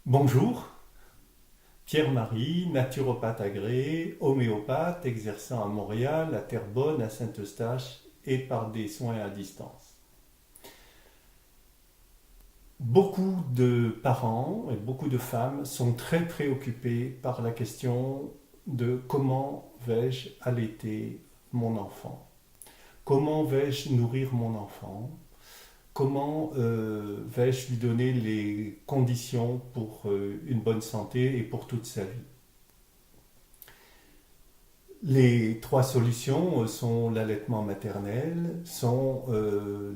Bonjour, Pierre-Marie, naturopathe agréé, homéopathe, exerçant à Montréal, à Terrebonne, à Saint-Eustache et par des soins à distance. Beaucoup de parents et beaucoup de femmes sont très préoccupés par la question de comment vais-je allaiter mon enfant? Comment vais-je nourrir mon enfant? Comment vais-je lui donner les conditions pour une bonne santé et pour toute sa vie? Les trois solutions sont l'allaitement maternel, sont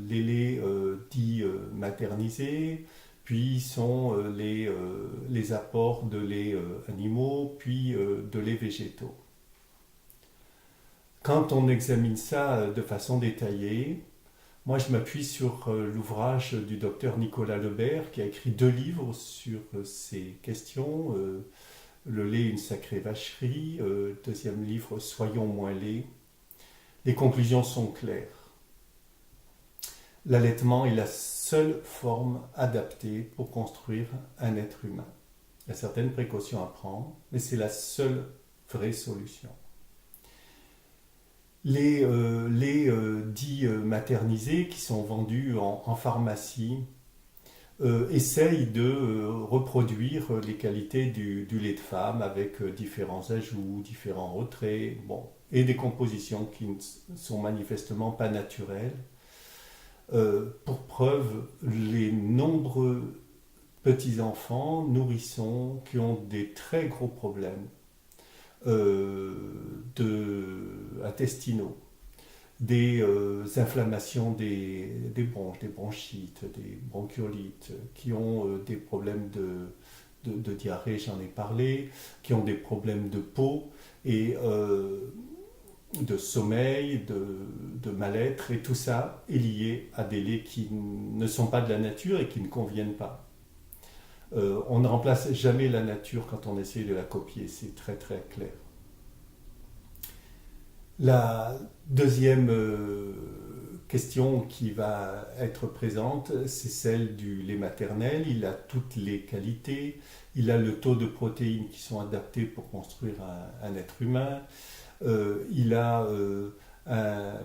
les laits dits maternisés, puis sont les apports de laits animaux, puis de laits végétaux. Quand on examine ça de façon détaillée, moi je m'appuie sur l'ouvrage du docteur Nicolas Lebert qui a écrit 2 livres sur ces questions. Le lait, une sacrée vacherie. Deuxième livre, Soyons moins lait. Les conclusions sont claires. L'allaitement est la seule forme adaptée pour construire un être humain. Il y a certaines précautions à prendre, mais c'est la seule vraie solution. Les dits maternisés qui sont vendus en pharmacie essaye de reproduire les qualités du lait de femme avec différents ajouts, différents retraits, bon, et des compositions qui ne sont manifestement pas naturelles. Pour preuve, les nombreux petits-enfants, nourrissons, qui ont des très gros problèmes intestinaux, des inflammations des bronches, des bronchites, des bronchiolites, qui ont des problèmes de diarrhée, j'en ai parlé, qui ont des problèmes de peau et de sommeil, de mal-être, et tout ça est lié à des laits qui ne sont pas de la nature et qui ne conviennent pas. On ne remplace jamais la nature quand on essaie de la copier, c'est très très clair. La deuxième question qui va être présente, c'est celle du lait maternel. Il a toutes les qualités, il a le taux de protéines qui sont adaptés pour construire un être humain, il a un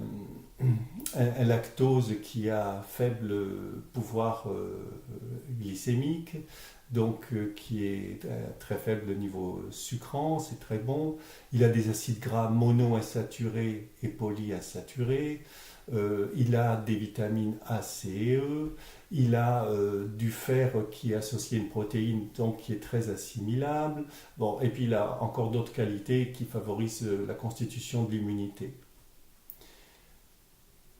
lactose qui a faible pouvoir glycémique, donc qui est à très faible niveau sucrant, c'est très bon. Il a des acides gras monoinsaturés et polyinsaturés. Il a des vitamines A, C et E. Il a du fer qui est associé à une protéine donc qui est très assimilable. Bon, et puis il a encore d'autres qualités qui favorisent la constitution de l'immunité.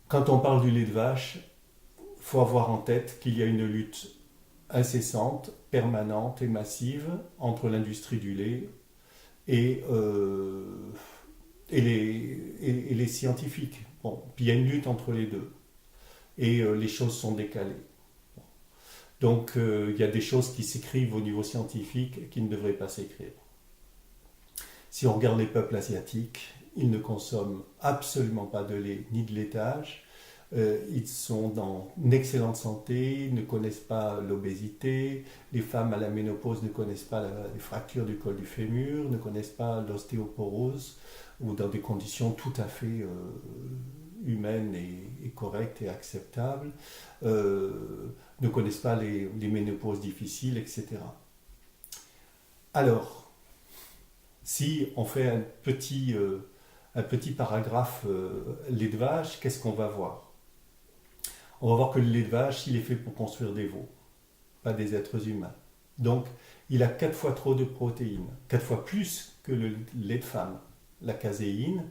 Quand on parle du lait de vache, il faut avoir en tête qu'il y a une lutte incessante, permanente et massive entre l'industrie du lait et, les scientifiques. Bon, puis il y a une lutte entre les deux et les choses sont décalées. Donc il y a des choses qui s'écrivent au niveau scientifique qui ne devraient pas s'écrire. Si on regarde les peuples asiatiques, ils ne consomment absolument pas de lait ni de laitage. Ils sont dans une excellente santé, ne connaissent pas l'obésité, les femmes à la ménopause ne connaissent pas les fractures du col du fémur, ne connaissent pas l'ostéoporose, ou dans des conditions tout à fait humaines et correctes et acceptables, ne connaissent pas les ménopauses difficiles, etc. Alors, si on fait un petit paragraphe lait de vache, qu'est-ce qu'on va voir? On va voir que le lait de vache, il est fait pour construire des veaux, pas des êtres humains. Donc, il a 4 fois trop de protéines, 4 fois plus que le lait de femme. La caséine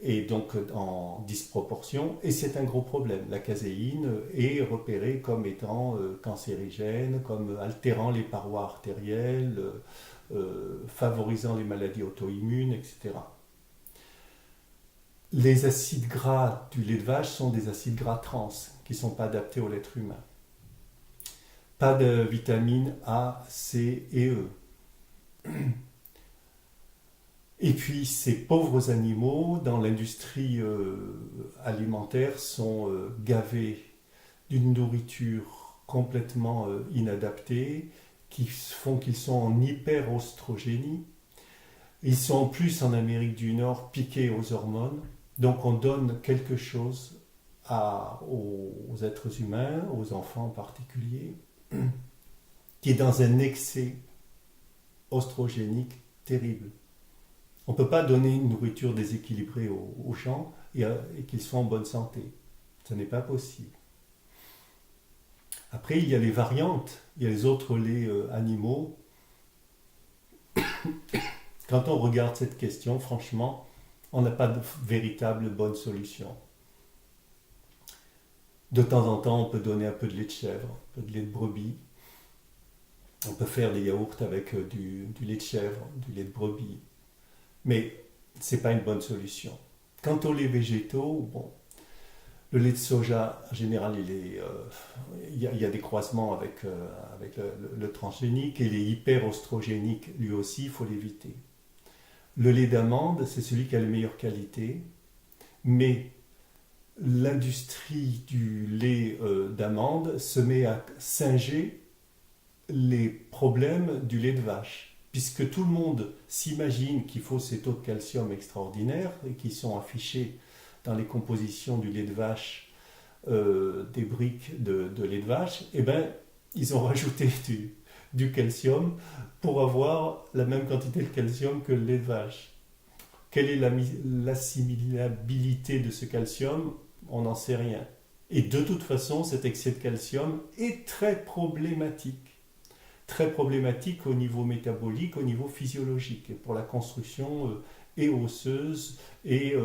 est donc en disproportion et c'est un gros problème. La caséine est repérée comme étant cancérigène, comme altérant les parois artérielles, favorisant les maladies auto-immunes, etc. Les acides gras du lait de vache sont des acides gras trans qui ne sont pas adaptés au l'être humain. Pas de vitamines A, C et E. Et puis ces pauvres animaux dans l'industrie alimentaire sont gavés d'une nourriture complètement inadaptée qui font qu'ils sont en hyperostrogénie. Ils sont en plus en Amérique du Nord piqués aux hormones. Donc on donne quelque chose aux êtres humains, aux enfants en particulier, qui est dans un excès oestrogénique terrible. On ne peut pas donner une nourriture déséquilibrée aux gens et qu'ils soient en bonne santé. Ce n'est pas possible. Après, il y a les variantes, il y a les autres laits animaux. Quand on regarde cette question, franchement, on n'a pas de véritable bonne solution. De temps en temps, on peut donner un peu de lait de chèvre, un peu de lait de brebis. On peut faire des yaourts avec du lait de chèvre, du lait de brebis. Mais ce n'est pas une bonne solution. Quant aux laits végétaux, bon, le lait de soja, en général, il y a des croisements avec le transgénique, et les hyperostrogéniques, lui aussi, il faut l'éviter. Le lait d'amande, c'est celui qui a la meilleure qualité, mais l'industrie du lait d'amande se met à singer les problèmes du lait de vache, puisque tout le monde s'imagine qu'il faut ces taux de calcium extraordinaires et qui sont affichés dans les compositions du lait de vache, des briques de lait de vache. Et bien, ils ont rajouté du calcium pour avoir la même quantité de calcium que le lait de vache. Quelle est l'assimilabilité de ce calcium? On n'en sait rien. Et de toute façon, cet excès de calcium est très problématique. Très problématique au niveau métabolique, au niveau physiologique, et pour la construction et osseuse, et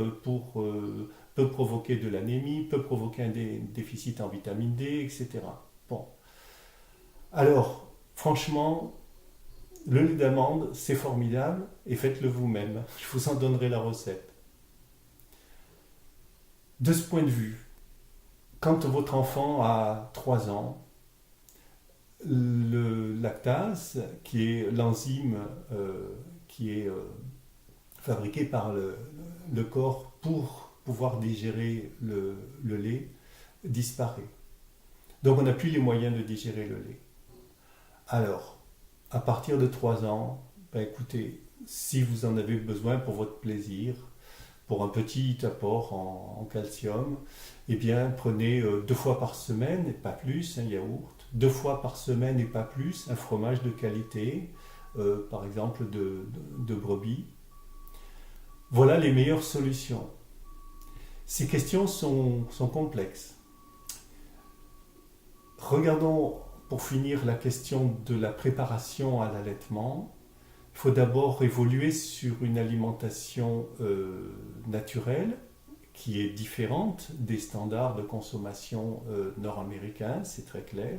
peut provoquer de l'anémie, peut provoquer un déficit en vitamine D, etc. Bon. Alors, franchement, le lait d'amande, c'est formidable, et faites-le vous-même. Je vous en donnerai la recette. De ce point de vue, quand votre enfant a 3 ans, le lactase, qui est l'enzyme qui est fabriquée par le corps pour pouvoir digérer le lait, disparaît. Donc on n'a plus les moyens de digérer le lait. Alors, à partir de 3 ans, ben écoutez, si vous en avez besoin pour votre plaisir, pour un petit apport en calcium, eh bien prenez 2 fois par semaine, et pas plus, un yaourt, 2 fois par semaine et pas plus, un fromage de qualité, par exemple de brebis. Voilà les meilleures solutions. Ces questions sont complexes. Regardons pour finir la question de la préparation à l'allaitement. Il faut d'abord évoluer sur une alimentation naturelle qui est différente des standards de consommation nord-américains, c'est très clair.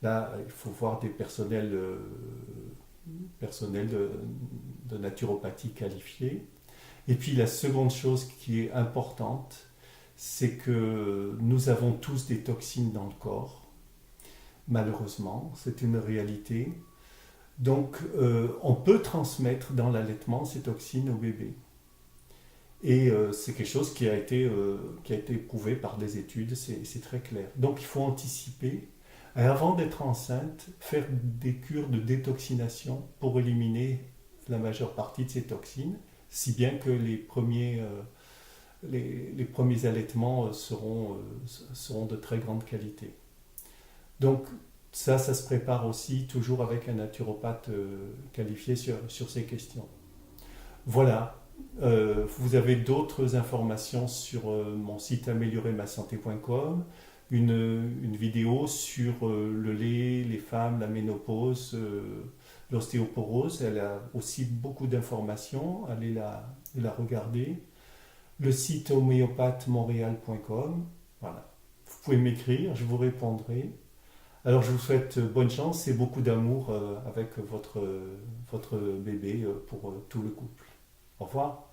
Là, il faut voir des personnels de naturopathie qualifiés. Et puis la seconde chose qui est importante, c'est que nous avons tous des toxines dans le corps. Malheureusement, c'est une réalité. Donc, on peut transmettre dans l'allaitement ces toxines au bébé. Et c'est quelque chose qui a été prouvé par des études, c'est très clair. Donc, il faut anticiper. Et avant d'être enceinte, faire des cures de détoxination pour éliminer la majeure partie de ces toxines, si bien que les premiers allaitements seront de très grande qualité. Donc, ça se prépare aussi toujours avec un naturopathe qualifié sur ces questions. Voilà, vous avez d'autres informations sur mon site améliorer-ma-santé.com, une vidéo sur le lait, les femmes, la ménopause, l'ostéoporose. Elle a aussi beaucoup d'informations, allez la regarder. Le site homéopathe-montréal.com, voilà. Vous pouvez m'écrire, je vous répondrai. Alors je vous souhaite bonne chance et beaucoup d'amour avec votre bébé pour tout le couple. Au revoir.